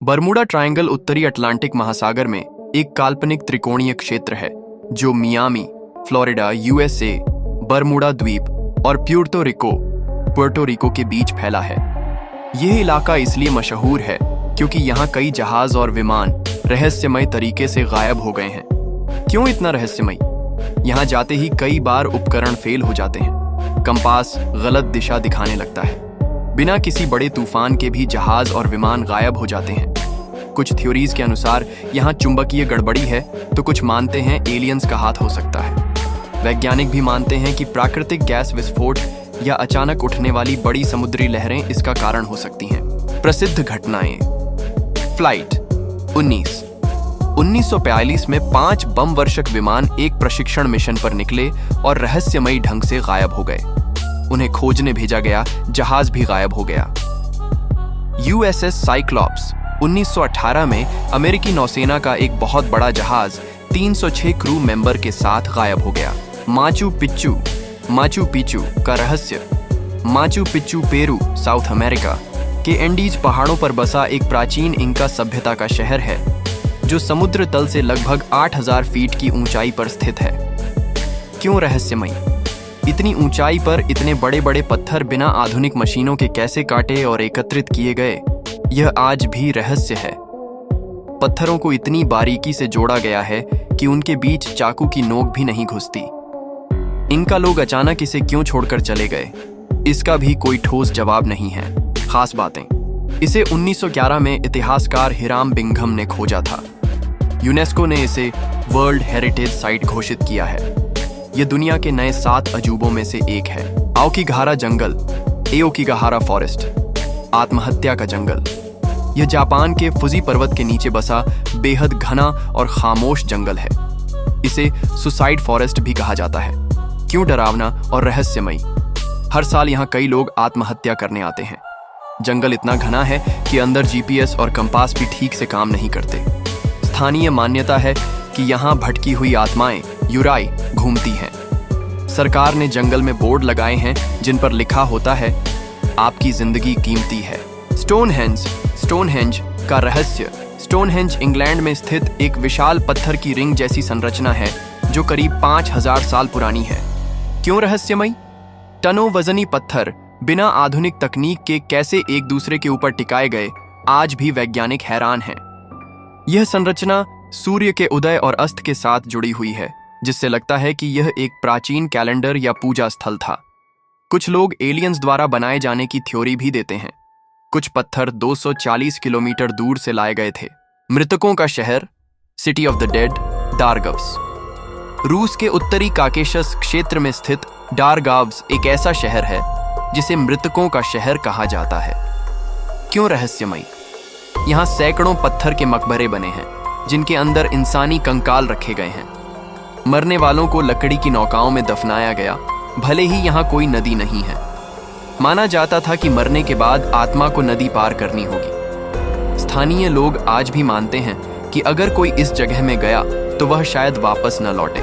Bermuda triangle उत्तरी Atlantic महासागर में एक काल्पनिक त्रिकोणीय क्षेत्र है जो मियामी, फ्लोरिडा, यूएसए, बरमूडा द्वीप और पुर्टो रिको के बीच फैला है। यह इलाका इसलिए मशहूर है क्योंकि यहाँ कई जहाज और विमान रहस्यमय तरीके से गायब हो गए हैं। क्यों इतना रहस्यमय? यहाँ जाते ही कई बार उपकरण फेल हो जाते हैं, कंपास गलत दिशा दिखाने लगता है, बिना किसी बड़े तूफान के भी जहाज और विमान गायब हो जाते हैं। कुछ थ्योरीज के अनुसार यहाँ चुंबकीय गड़बड़ी है, तो कुछ मानते हैं एलियंस का हाथ हो सकता है। वैज्ञानिक भी मानते हैं कि प्राकृतिक गैस विस्फोट या अचानक उठने वाली बड़ी समुद्री लहरें इसका कारण हो सकती हैं। प्रसिद्ध घटनाएं। फ्लाइट 1942 में 5 बम वर्षक विमान एक प्रशिक्षण मिशन पर निकले और रहस्यमयी ढंग से गायब हो गए। उन्हें खोजने भेजा गया जहाज भी गायब हो गया। यूएसएस साइक्लॉप्स 1918 में अमेरिकी नौसेना का एक बहुत बड़ा जहाज 306 क्रू मेंबर के साथ गायब हो गया। माचू पिच्चू का रहस्य। Machu Picchu Peru, south America के एंडीज पहाड़ों पर बसा एक प्राचीन इंका सभ्यता का शहर है जो समुद्र तल से लगभग 8000 फीट की ऊंचाई पर स्थित है। क्यों रहस्यमयी? इतनी ऊंचाई पर इतने बड़े बड़े पत्थर बिना आधुनिक मशीनों के कैसे काटे और एकत्रित किए गए, यह आज भी रहस्य है। पत्थरों को इतनी बारीकी से जोड़ा गया है कि उनके बीच चाकू की नोक भी नहीं घुसती। इनका लोग अचानक इसे क्यों छोड़कर चले गए, इसका भी कोई ठोस जवाब नहीं है। खास बातें। इसे 1911 में इतिहासकार हिराम बिंघम ने खोजा था। यूनेस्को ने इसे वर्ल्ड हेरिटेज साइट घोषित किया है। यह दुनिया के नए 7 अजूबों में से एक है। आओकीगहारा जंगल, एओकीगहारा फॉरेस्ट, आत्महत्या का जंगल। यह जापान के फुजी पर्वत के नीचे बसा बेहद घना और खामोश जंगल है। इसे सुसाइड फॉरेस्ट भी कहा जाता है। क्यों डरावना और रहस्यमयी? हर साल यहाँ कई लोग आत्महत्या करने आते हैं। जंगल इतना घना है कि अंदर जीपीएस और कंपास भी ठीक से काम नहीं करते। स्थानीय मान्यता है कि यहाँ भटकी हुई आत्माएं यूराई घूमती हैं। सरकार ने जंगल में बोर्ड लगाए हैं जिन पर लिखा होता है, आपकी जिंदगी कीमती है। स्टोनहेंज का रहस्य। स्टोनहेंज इंग्लैंड में स्थित एक विशाल पत्थर की रिंग जैसी संरचना है जो करीब 5000 साल पुरानी है। क्यों रहस्यमयी? टनों वजनी पत्थर बिना आधुनिक तकनीक के कैसे एक दूसरे के ऊपर टिकाए गए, आज भी वैज्ञानिक हैरान हैं। यह संरचना सूर्य के उदय और अस्त के साथ जुड़ी हुई है, जिससे लगता है कि यह एक प्राचीन कैलेंडर या पूजा स्थल था। कुछ लोग एलियंस द्वारा बनाए जाने की थ्योरी भी देते हैं। कुछ पत्थर 240 किलोमीटर दूर से लाए गए थे। मृतकों का शहर, सिटी ऑफ द डेड, डारगव्स। रूस के उत्तरी काकेशस क्षेत्र में स्थित डारगाव्स एक ऐसा शहर है जिसे मृतकों का शहर कहा जाता है। क्यों रहस्यमयी? यहाँ सैकड़ों पत्थर के मकबरे बने हैं जिनके अंदर इंसानी कंकाल रखे गए हैं। मरने वालों को लकड़ी की नौकाओं में दफनाया गया, भले ही यहाँ कोई नदी नहीं है। माना जाता था कि मरने के बाद आत्मा को नदी पार करनी होगी। स्थानीय लोग आज भी मानते हैं कि अगर कोई इस जगह में गया तो वह शायद वापस न लौटे।